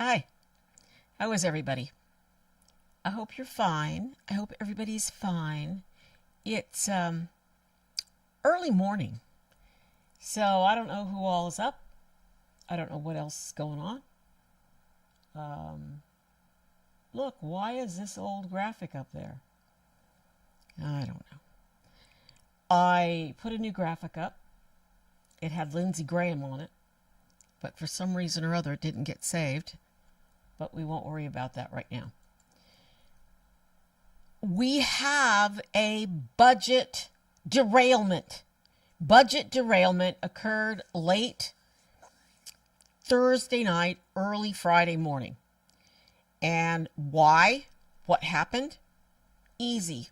Hi, how is everybody? I hope you're fine. I hope everybody's fine. It's early morning, so I don't know who all is up. I don't know what else is going on. Look, why is this old graphic up there? I don't know. I put a new graphic up. It had Lindsey Graham on it, but for some reason or other it didn't get saved. But we won't worry about that right now. We have a budget derailment. Budget derailment occurred late Thursday night, early Friday morning. And why? What happened? Easy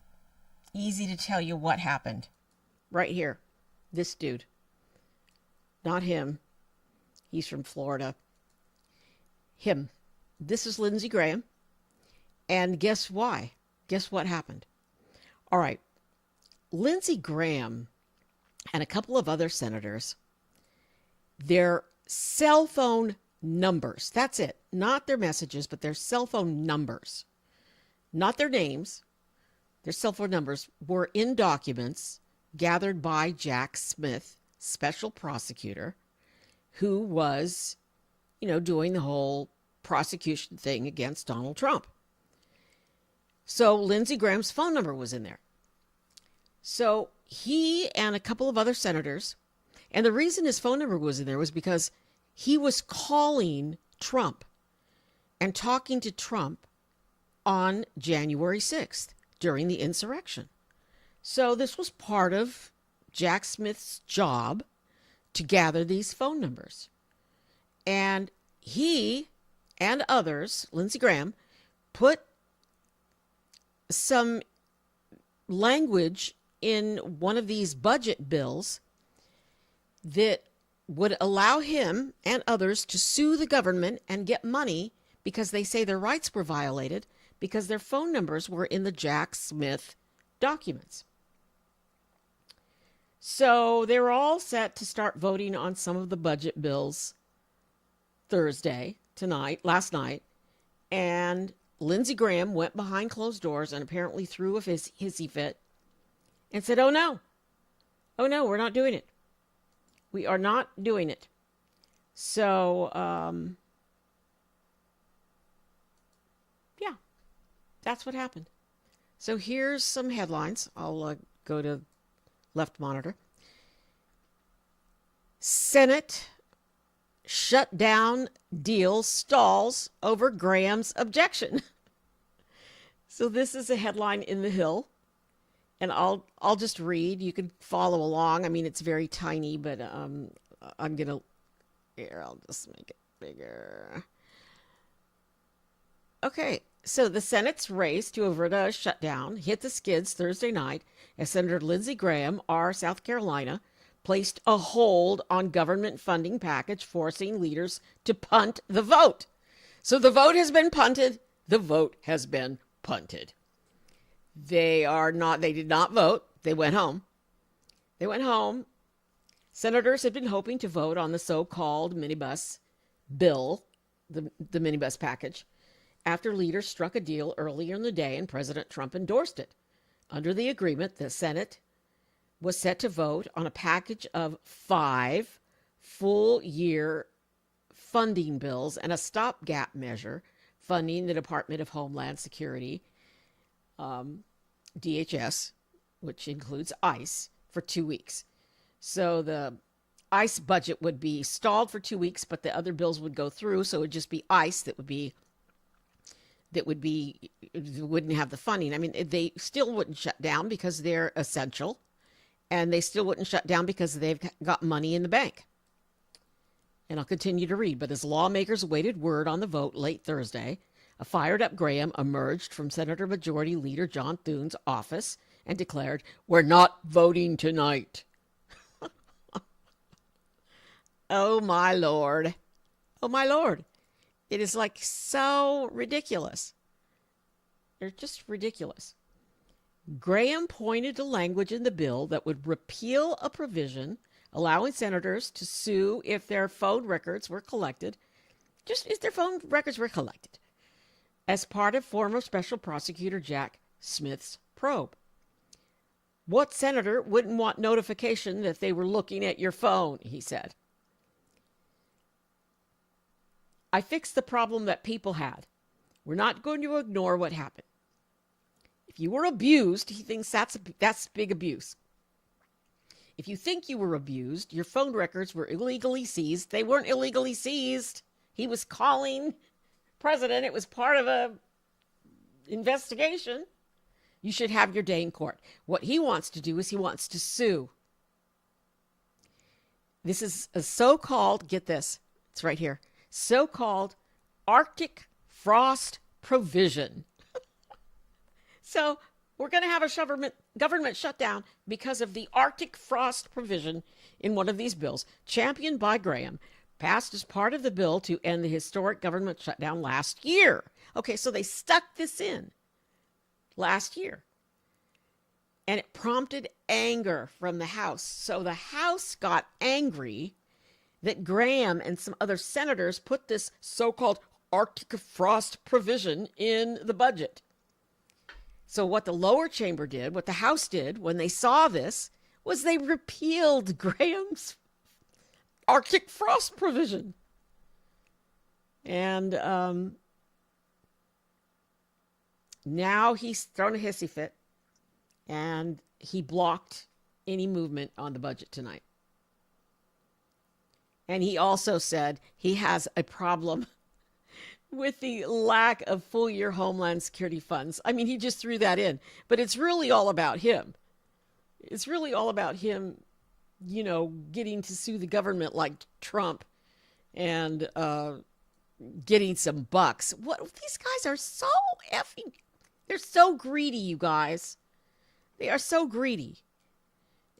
to tell you what happened. Right here. This dude. Not him. He's from Florida. Him. This is Lindsey Graham. And guess why? Guess what happened? All right. Lindsey Graham and a couple of other senators, their cell phone numbers, that's it. Not their messages, but their cell phone numbers. Not their names. Their cell phone numbers were in documents gathered by Jack Smith, special prosecutor, who was, doing the whole prosecution thing against Donald Trump. So Lindsey Graham's phone number was in there. So he and a couple of other senators, and the reason his phone number was in there was because he was calling Trump and talking to Trump on January 6th during the insurrection. So this was part of Jack Smith's job to gather these phone numbers. And he and others, Lindsey Graham, put some language in one of these budget bills that would allow him and others to sue the government and get money because they say their rights were violated because their phone numbers were in the Jack Smith documents. So they were all set to start voting on some of the budget bills last night, and Lindsey Graham went behind closed doors and apparently threw a hissy fit and said, oh no, we're not doing it. We are not doing it. So, yeah, that's what happened. So here's some headlines. I'll go to left monitor. Senate shutdown deal stalls over Graham's objection. So this is a headline in the Hill, and I'll just read. You can follow along. I mean, it's very tiny, but I'll just make it bigger. Okay, so the Senate's race to avert a shutdown hit the skids Thursday night as Senator Lindsey Graham, South Carolina, placed a hold on government funding package, forcing leaders to punt the vote. So the vote has been punted. The vote has been punted. They did not vote. They went home. Senators had been hoping to vote on the so-called minibus bill, the minibus package, after leaders struck a deal earlier in the day and President Trump endorsed it. Under the agreement, the Senate was set to vote on a package of 5 full-year funding bills and a stopgap measure funding the Department of Homeland Security, DHS, which includes ICE, for 2 weeks. So the ICE budget would be stalled for 2 weeks, but the other bills would go through, so it would just be ICE that wouldn't have the funding. I mean, they still wouldn't shut down because they're essential, and they still wouldn't shut down because they've got money in the bank. And I'll continue to read. But as lawmakers awaited word on the vote late Thursday, a fired-up Graham emerged from Senator Majority Leader John Thune's office and declared, "We're not voting tonight." Oh, my Lord. Oh, my Lord. It is like so ridiculous. They're just ridiculous. Graham pointed to language in the bill that would repeal a provision allowing senators to sue if their phone records were collected just as their phone records were collected as part of former Special Prosecutor Jack Smith's probe. What senator wouldn't want notification that they were looking at your phone, he said. I fixed the problem that people had. We're not going to ignore what happened. If you were abused, he thinks that's big abuse. If you think you were abused, your phone records were illegally seized. They weren't illegally seized. He was calling president. It was part of a investigation. You should have your day in court. What he wants to do is he wants to sue. This is a so-called, get this, it's right here, so-called Arctic frost provision. So we're going to have a government shutdown because of the Arctic frost provision in one of these bills, championed by Graham, passed as part of the bill to end the historic government shutdown last year. Okay, so they stuck this in last year. And it prompted anger from the House. So the House got angry that Graham and some other senators put this so-called Arctic frost provision in the budget. So what the lower chamber did, what the House did when they saw this, was they repealed Graham's Arctic frost provision. And now he's thrown a hissy fit, and he blocked any movement on the budget tonight. And he also said he has a problem with the lack of full-year Homeland Security funds. I mean, he just threw that in. But it's really all about him. It's really all about him, you know, getting to sue the government like Trump and getting some bucks. What these guys are so effing... They're so greedy, you guys. They are so greedy.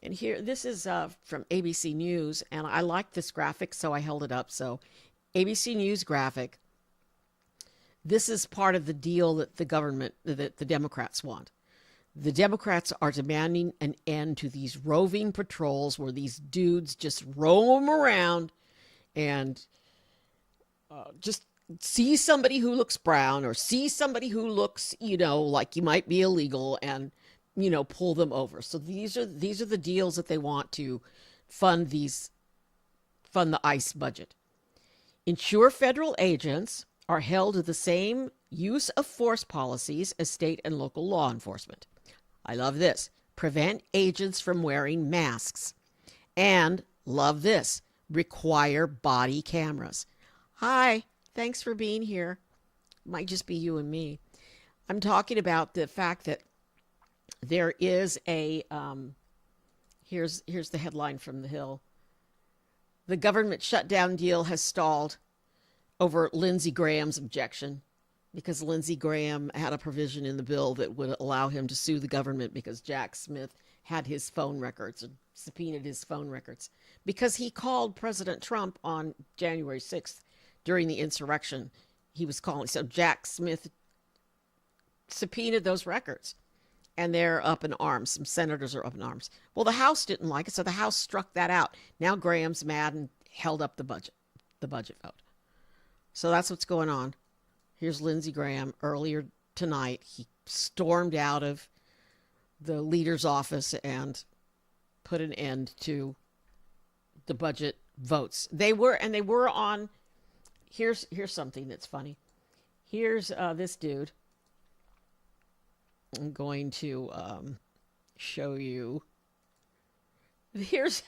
And here, this is from ABC News, and I like this graphic, so I held it up. So, ABC News graphic. This is part of the deal that the government, that the Democrats want. The Democrats are demanding an end to these roving patrols where these dudes just roam around and just see somebody who looks brown or see somebody who looks, you know, like you might be illegal and, you know, pull them over. So these are the deals that they want to fund the ICE budget. Ensure federal agents are held to the same use of force policies as state and local law enforcement. I love this. Prevent agents from wearing masks. And love this. Require body cameras. Hi, thanks for being here. Might just be you and me. I'm talking about the fact that there is a, here's the headline from the Hill. The government shutdown deal has stalled over Lindsey Graham's objection, because Lindsey Graham had a provision in the bill that would allow him to sue the government because Jack Smith had his phone records and subpoenaed his phone records because he called President Trump on January 6th during the insurrection. He was calling. So Jack Smith subpoenaed those records, and they're up in arms. Some senators are up in arms. Well, the House didn't like it, so the House struck that out. Now Graham's mad and held up the budget vote. So that's what's going on. Here's Lindsey Graham earlier tonight. He stormed out of the leader's office and put an end to the budget votes. They were on. Here's something that's funny. Here's this dude. I'm going to show you. Here's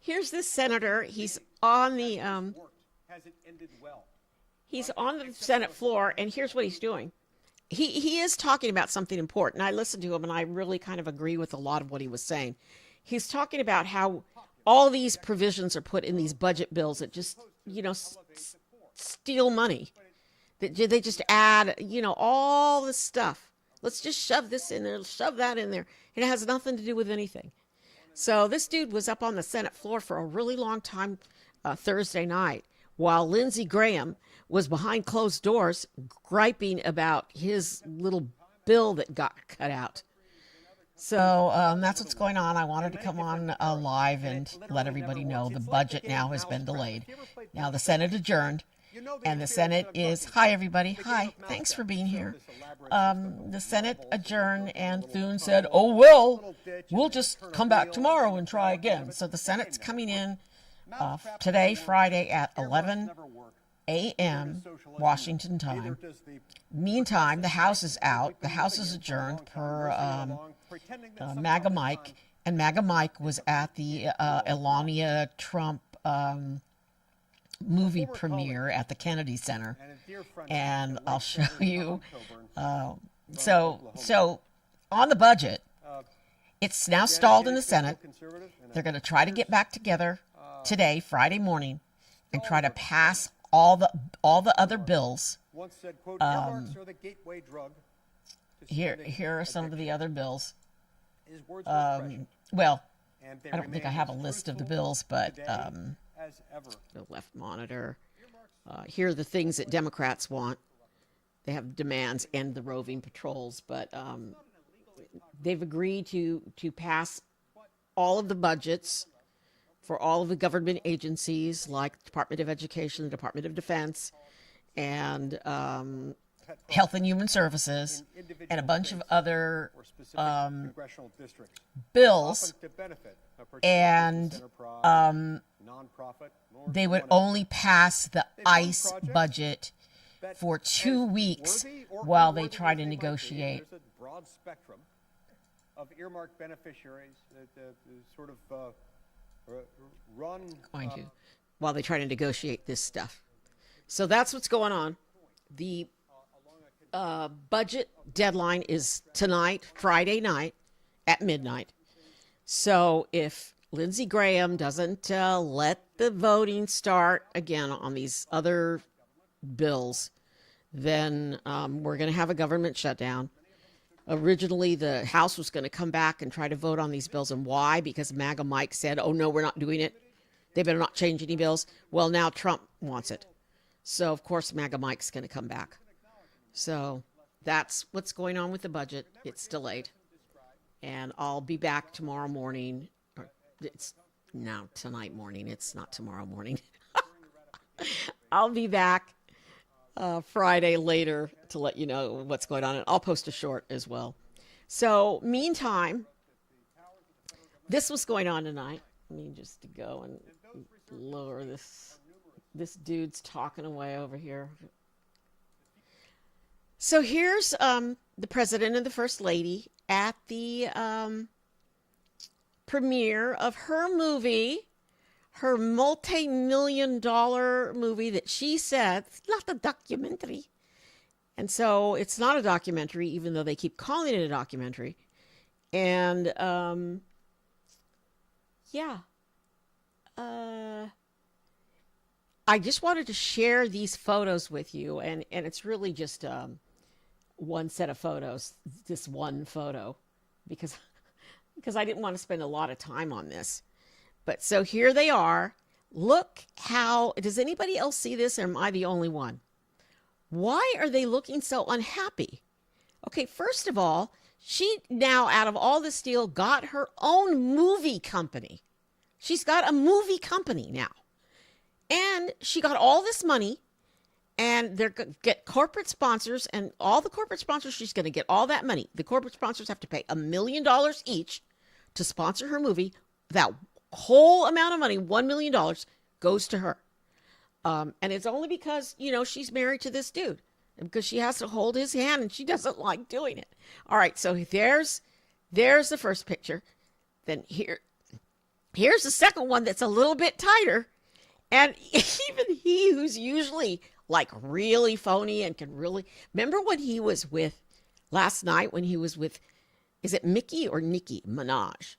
this senator. He's on the hasn't ended well. He's on the Senate floor, and here's what he's doing. He is talking about something important. I listened to him, and I really kind of agree with a lot of what he was saying. He's talking about how all these provisions are put in these budget bills that just, you know, steal money. They just add, you know, all this stuff. Let's just shove this in there, shove that in there. And it has nothing to do with anything. So this dude was up on the Senate floor for a really long time Thursday night, while Lindsey Graham was behind closed doors griping about his little bill that got cut out. So that's what's going on. I wanted to come on live and let everybody know the budget now has been delayed. Now the Senate adjourned, And the Senate is, hi everybody, hi, thanks for being here. The Senate adjourned and Thune said, oh well, we'll just come back tomorrow and try again. So the Senate's coming in today, Friday at 11 a.m. Washington time. Meantime, the House is out. The House is adjourned per MAGA Mike. And MAGA Mike was at the Melania Trump movie premiere at the Kennedy Center. And I'll show you. So on the budget, it's now stalled in the Senate. They're going to try to get back together today, Friday morning, and try to pass all the other bills. Here are some of the other bills. Well, I don't think I have a list of the bills, but the left monitor. Here are the things that Democrats want. They have demands and the roving patrols, but they've agreed to pass all of the budgets for all of the government agencies like the Department of Education, the Department of Defense, and Health and Human Services, and a bunch of other bills, and they would only pass the ICE budget for 2 weeks while they try to negotiate. There's a broad spectrum of earmarked beneficiaries that sort of run while they try to negotiate this stuff. So that's what's going on. The budget deadline is tonight, Friday night at midnight. So if Lindsey Graham doesn't let the voting start again on these other bills, then we're going to have a government shutdown. Originally, the House was going to come back and try to vote on these bills. And why? Because MAGA Mike said, oh, no, we're not doing it. They better not change any bills. Well, now Trump wants it. So, of course, MAGA Mike's going to come back. So that's what's going on with the budget. It's delayed. And I'll be back tomorrow morning. Or it's now tonight morning. It's not tomorrow morning. I'll be back Friday later to let you know what's going on. And I'll post a short as well. So meantime, this was going on tonight. I mean, just to go and lower this. This dude's talking away over here. So here's the president and the first lady at the premiere of her movie, her multi-million-dollar movie that she said, it's not a documentary. And so it's not a documentary, even though they keep calling it a documentary. And, I just wanted to share these photos with you. And it's really just one set of photos, this one photo, because I didn't want to spend a lot of time on this. But so here they are. Look how, does anybody else see this, or am I the only one? Why are they looking so unhappy? Okay, first of all, she now, out of all this deal, got her own movie company. She's got a movie company now. And she got all this money, and they're going to get corporate sponsors, and all the corporate sponsors, she's going to get all that money. The corporate sponsors have to pay $1 million each to sponsor her movie. That whole amount of money, $1 million, goes to her. And it's only because, she's married to this dude, and because she has to hold his hand, and she doesn't like doing it. All right, so there's the first picture. Then here's the second one that's a little bit tighter. And even he, who's usually like really phony and can really, remember when he was with, last night when he was with, is it Mickey or Nicki Minaj?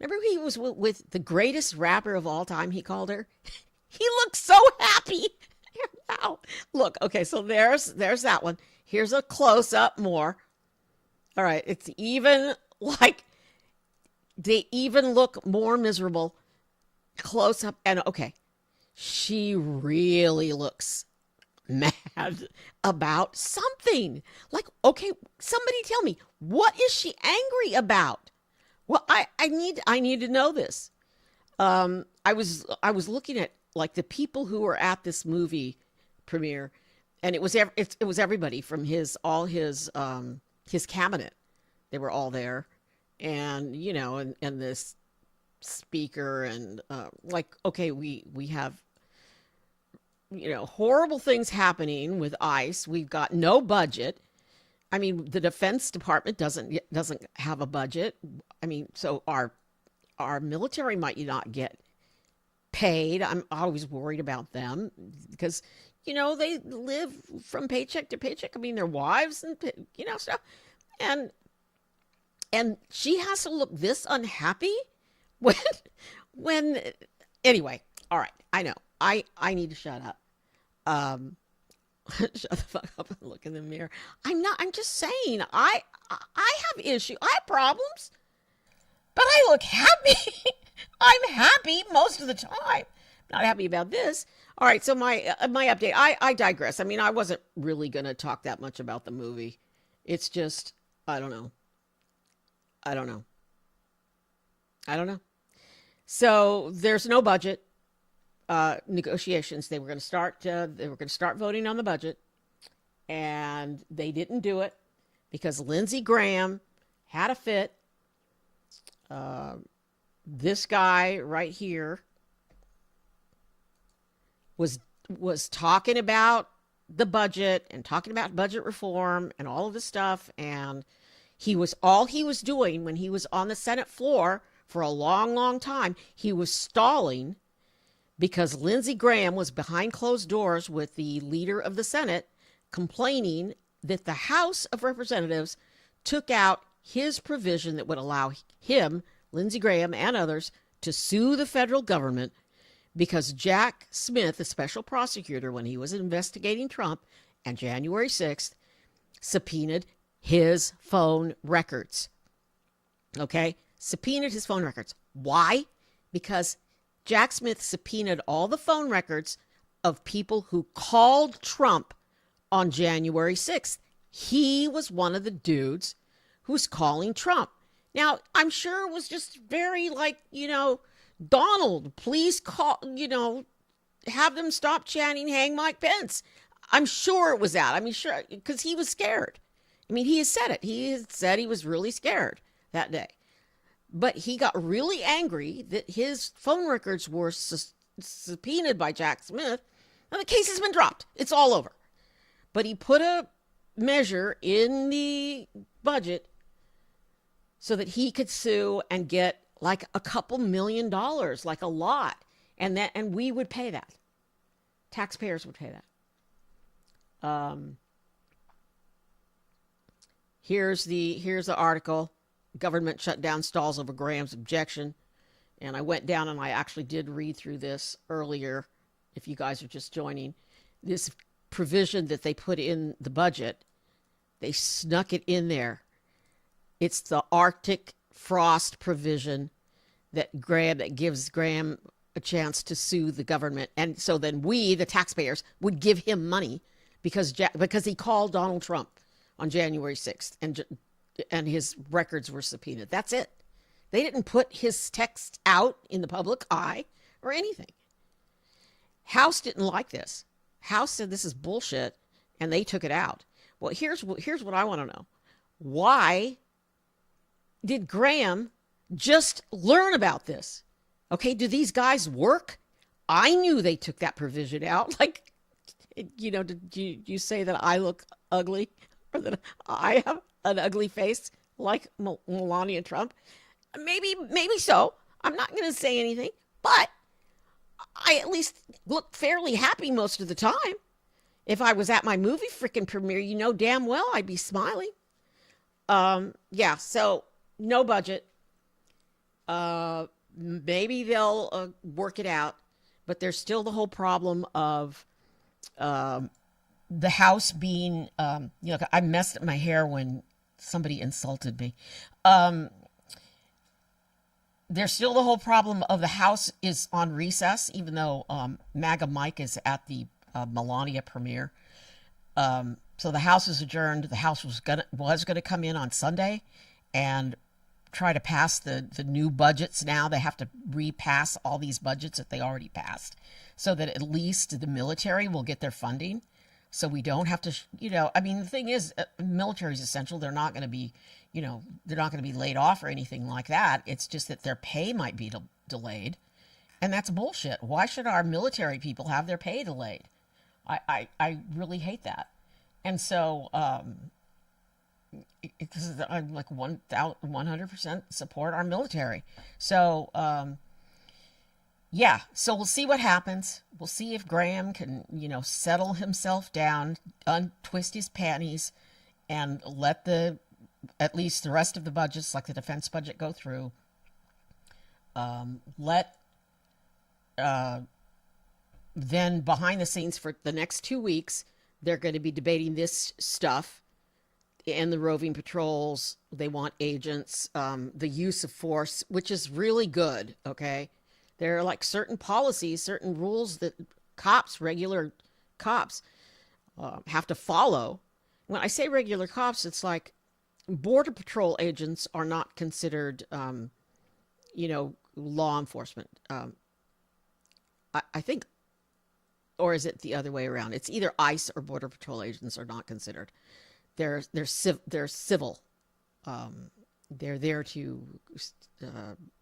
Remember he was with the greatest rapper of all time, he called her? He looked so happy. Wow. Look, okay, so there's that one. Here's a close-up more. All right, it's even like, they even look more miserable. Close-up, and okay. She really looks mad about something. Like, okay, somebody tell me, what is she angry about? Well, I need to know this. I was looking at like the people who were at this movie premiere, and it was everybody from all his cabinet. They were all there, and and this speaker, and okay, we have horrible things happening with ICE. We've got no budget. I mean, the Defense Department doesn't have a budget. I mean, so our military might not get paid. I'm always worried about them because they live from paycheck to paycheck. I mean, their wives and stuff, and she has to look this unhappy when anyway. All right, I know. I need to shut up. Shut the fuck up and look in the mirror. I'm just saying, I have issues. I have problems, but I look happy. I'm happy most of the time. Not happy about this. All right, so my update. I digress. I mean, I wasn't really going to talk that much about the movie. It's just, I don't know. So there's no budget. Negotiations. They were going to start voting on the budget, and they didn't do it because Lindsey Graham had a fit. This guy right here was talking about the budget and talking about budget reform and all of this stuff, and all he was doing when he was on the Senate floor for a long time, he was stalling. Because Lindsey Graham was behind closed doors with the leader of the Senate complaining that the House of Representatives took out his provision that would allow him, Lindsey Graham, and others to sue the federal government because Jack Smith, the special prosecutor, when he was investigating Trump on January 6th, subpoenaed his phone records. Okay? Subpoenaed his phone records. Why? Because Jack Smith subpoenaed all the phone records of people who called Trump on January 6th. He was one of the dudes who was calling Trump. Now, I'm sure it was just very Donald, please call, have them stop chanting, hang Mike Pence. I'm sure it was that. I mean, sure, because he was scared. I mean, he has said it. He has said he was really scared that day. But he got really angry that his phone records were subpoenaed by Jack Smith. Now, the case has been dropped. It's all over. But he put a measure in the budget so that he could sue and get like a couple $1 million, like a lot. And we would pay that. Taxpayers would pay that. Here's the article. Government shutdown stalls over Graham's objection. And I went down and I actually did read through this earlier, if you guys are just joining. This provision that they put in the budget, they snuck it in there. It's the Arctic frost provision that gives Graham a chance to sue the government. And so then we, the taxpayers, would give him money because he called Donald Trump on January 6th and his records were subpoenaed. That's it. They didn't put his text out in the public eye or anything. House didn't like this. House said this is bullshit, and they took it out. Well, here's what I want to know. Why did Graham just learn about this? Okay, do these guys work? I knew they took that provision out. Like, did you say that I look ugly or that I have an ugly face like Melania Trump? Maybe so. I'm not going to say anything, but I at least look fairly happy most of the time. If I was at my movie freaking premiere, damn well I'd be smiling. Yeah, so no budget. Maybe they'll work it out, but there's still the whole problem of the House being, I messed up my hair when somebody insulted me. There's still the whole problem of the House is on recess, even though MAGA Mike is at the Melania premiere. So the House is adjourned. The House was gonna come in on Sunday, and try to pass the new budgets now. They have to repass all these budgets that they already passed so that at least the military will get their funding. So we don't have to, I mean, the thing is, military is essential. They're not going to be, they're not going to be laid off or anything like that. It's just that their pay might be delayed. And that's bullshit. Why should our military people have their pay delayed? I really hate that. And so, because I'm like 100% support our military. So, yeah, so we'll see what happens. We'll see if Graham can, settle himself down, untwist his panties, and let at least the rest of the budgets, like the defense budget, go through. Then behind the scenes for the next 2 weeks, they're going to be debating this stuff and the roving patrols. They want agents, the use of force, which is really good, okay? There are like certain policies, certain rules that regular cops, have to follow. When I say regular cops, it's like Border Patrol agents are not considered, law enforcement. I think, or is it the other way around? It's either ICE or Border Patrol agents are not considered. They're civil. They're there to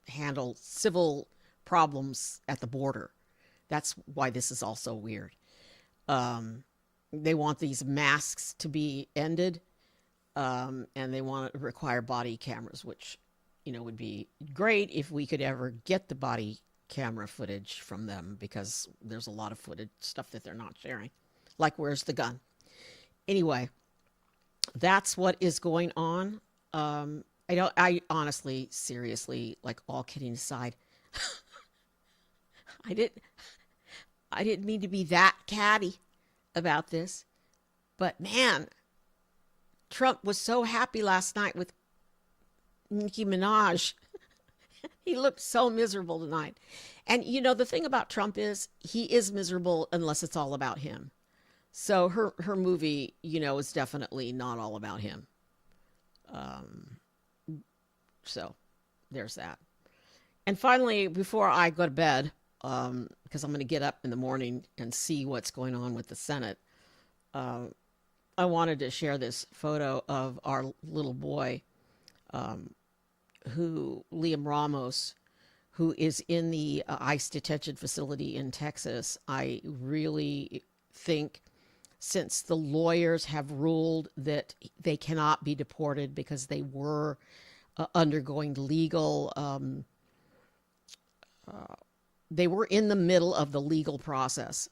handle civil problems at the border. That's why this is also weird. They want these masks to be ended, and they want to require body cameras, which, would be great if we could ever get the body camera footage from them, because there's a lot of footage stuff that they're not sharing. Like, where's the gun? Anyway, that's what is going on. I honestly, seriously, like, all kidding aside, I didn't mean to be that catty about this, but man, Trump was so happy last night with Nicki Minaj. He looked so miserable tonight. And the thing about Trump is he is miserable unless it's all about him. So her movie, is definitely not all about him. So there's that. And finally, before I go to bed, because I'm going to get up in the morning and see what's going on with the Senate, I wanted to share this photo of our little boy, Liam Ramos, who is in the ICE detention facility in Texas. I really think, since the lawyers have ruled that they cannot be deported because they were undergoing legal, they were in the middle of the legal process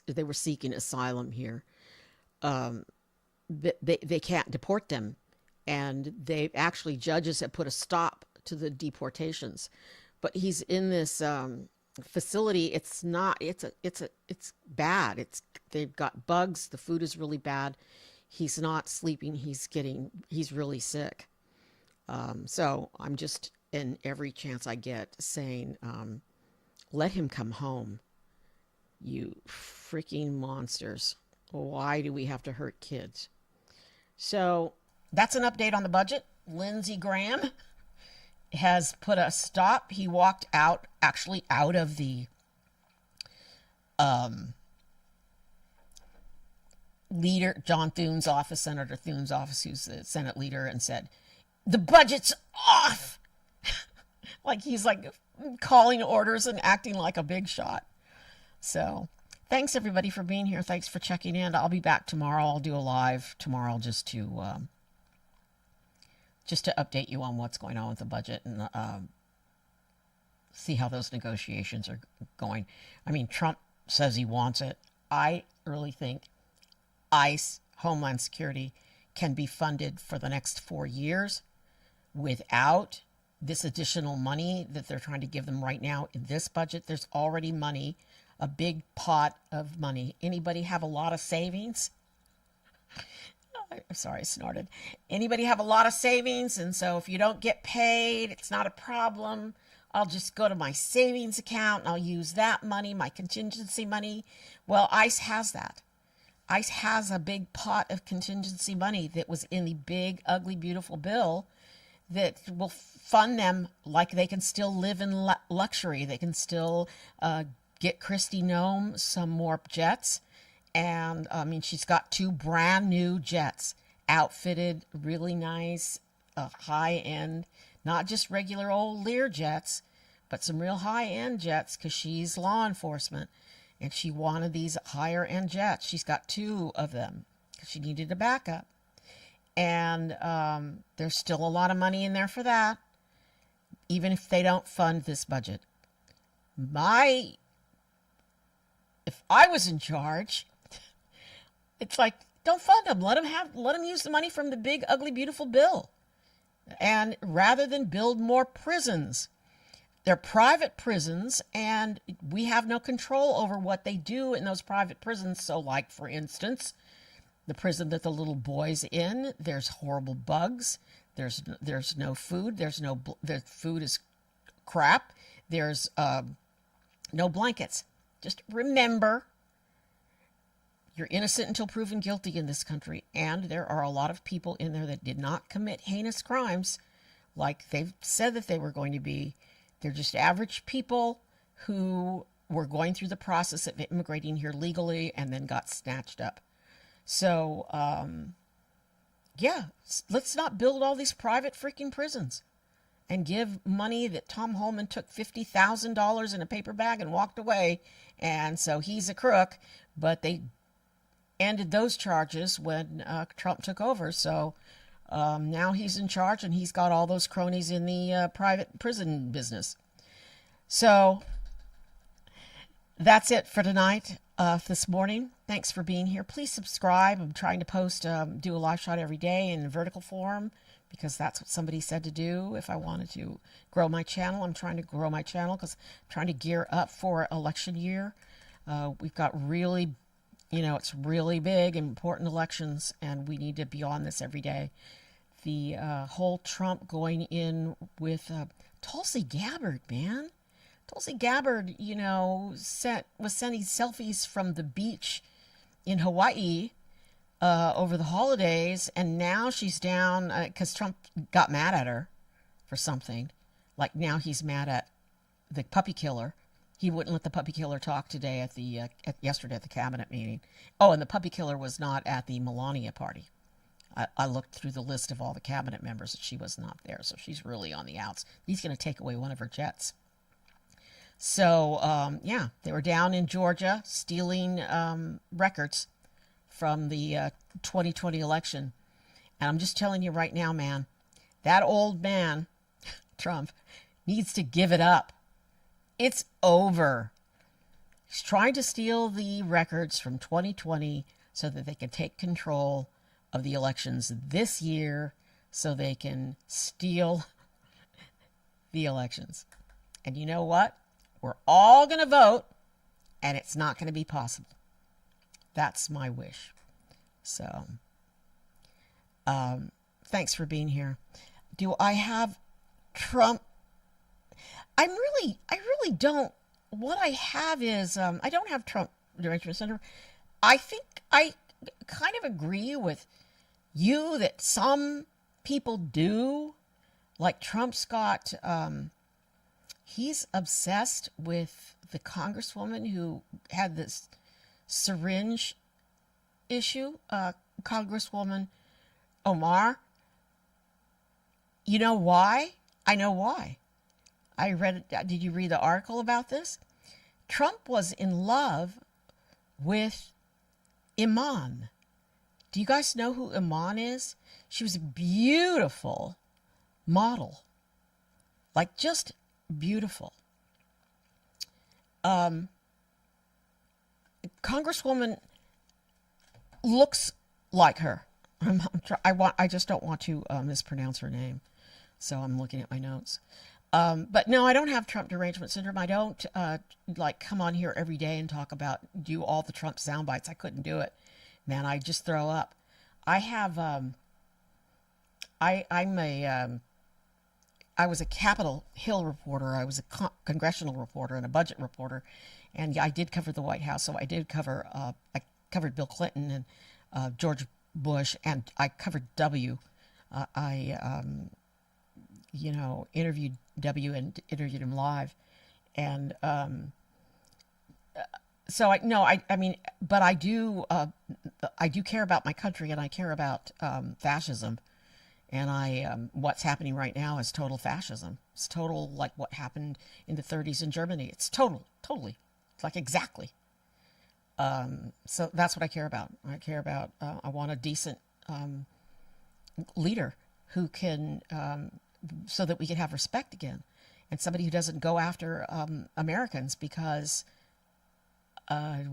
they were seeking asylum here. They can't deport them. And judges have put a stop to the deportations, but he's in this facility. It's bad. They've got bugs. The food is really bad. He's not sleeping. He's really sick. So I'm just, in every chance I get, saying, let him come home. You freaking monsters. Why do we have to hurt kids? So that's an update on the budget. Lindsey Graham has put a stop. He walked out of the leader, John Thune's office, Senator Thune's office, who's the Senate leader, and said, the budget's off. Like he's like calling orders and acting like a big shot. So thanks everybody for being here. Thanks for checking in. I'll be back tomorrow. I'll do a live tomorrow just to update you on what's going on with the budget and see how those negotiations are going. I mean, Trump says he wants it. I really think ICE, Homeland Security, can be funded for the next 4 years without this additional money that they're trying to give them right now in this budget. There's already money, a big pot of money. Anybody have a lot of savings? Sorry, I snorted. Anybody have a lot of savings? And so if you don't get paid, it's not a problem. I'll just go to my savings account and I'll use that money, my contingency money. Well, ICE has that. ICE has a big pot of contingency money that was in the big, ugly, beautiful bill that will fund them like they can still live in luxury. They can still get Kristi Noem some more jets. And I mean, she's got 2 brand new jets, outfitted, really nice, high end, not just regular old Lear jets, but some real high end jets, because she's law enforcement and she wanted these higher end jets. She's got 2 of them because she needed a backup. And there's still a lot of money in there for that, even if they don't fund this budget. If I was in charge, it's like, don't fund them. Let them use the money from the big, ugly, beautiful bill. And rather than build more prisons, they're private prisons, and we have no control over what they do in those private prisons. So, like, for instance, the prison that the little boy's in, there's horrible bugs. There's no food. The food is crap. There's no blankets. Just remember, you're innocent until proven guilty in this country, and there are a lot of people in there that did not commit heinous crimes like they've said that they were going to be. They're just average people who were going through the process of immigrating here legally and then got snatched up. So, yeah, let's not build all these private freaking prisons and give money that Tom Holman took $50,000 in a paper bag and walked away. And so he's a crook, but they ended those charges when Trump took over. So now he's in charge, and he's got all those cronies in the private prison business. So that's it for tonight, this morning. Thanks for being here. Please subscribe. I'm trying to post, do a live shot every day in vertical form, because that's what somebody said to do if I wanted to grow my channel. I'm trying to grow my channel because I'm trying to gear up for election year. We've got really, it's really big, important elections, and we need to be on this every day. The whole Trump going in with Tulsi Gabbard, man. Tulsi Gabbard, was sending selfies from the beach in Hawaii over the holidays, and now she's down because Trump got mad at her for something. Like, now he's mad at the puppy killer. He wouldn't let the puppy killer talk today yesterday at the cabinet meeting. Oh, and the puppy killer was not at the Melania party. I looked through the list of all the cabinet members, and she was not there, so she's really on the outs. He's going to take away one of her jets. So, yeah, they were down in Georgia stealing records from the 2020 election. And I'm just telling you right now, man, that old man, Trump, needs to give it up. It's over. He's trying to steal the records from 2020 so that they can take control of the elections this year, so they can steal the elections. And you know what? We're all going to vote, and it's not going to be possible. That's my wish. So, thanks for being here. Do I have Trump? I really don't. What I have is, I don't have Trump Derangement Center. I think I kind of agree with you that some people do. Like, Trump's got, he's obsessed with the congresswoman who had this syringe issue, Congresswoman Omar. You know why? I know why. I read it. Did you read the article about this? Trump was in love with Iman. Do you guys know who Iman is? She was a beautiful model. Like, just beautiful. Congresswoman looks like her. I just don't want to mispronounce her name, so I'm looking at my notes. But no, I don't have Trump derangement syndrome. I don't come on here every day and do all the Trump sound bites. I couldn't do it, man. I just throw up. I have I was a Capitol Hill reporter. I was a congressional reporter and a budget reporter, and I did cover the White House. So I did cover. I covered Bill Clinton and George Bush, and I covered W. I interviewed W and interviewed him live. And so I mean, but I do care about my country, and I care about fascism. And what's happening right now is total fascism. It's total, like what happened in the 30s in Germany. It's totally, it's like exactly. So that's what I care about. I want a decent leader who can, so that we can have respect again, and somebody who doesn't go after Americans because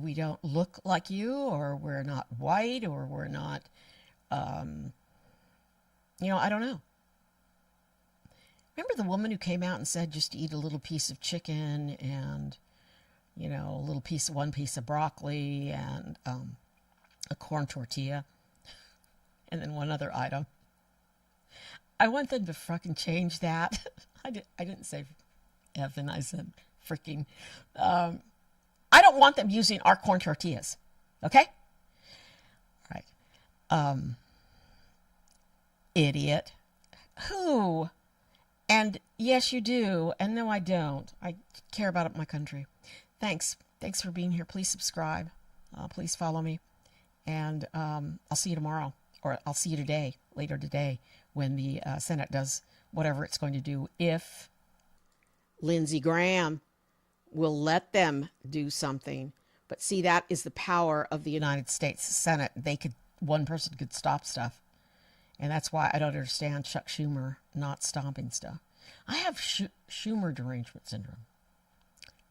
we don't look like you, or we're not white, or we're not, I don't know. Remember the woman who came out and said just eat a little piece of chicken and, one piece of broccoli and a corn tortilla and then one other item. I want them to fucking change that. I didn't say effing, I said freaking. I don't want them using our corn tortillas. Okay? All right. Idiot. Who? And yes, you do. And no, I don't. I care about my country. Thanks. Thanks for being here. Please subscribe. Please follow me. And I'll see you tomorrow. Or I'll see you today, later today, when the Senate does whatever it's going to do. If Lindsey Graham will let them do something. But see, that is the power of the United States Senate. One person could stop stuff. And that's why I don't understand Chuck Schumer not stopping stuff. I have Schumer derangement syndrome.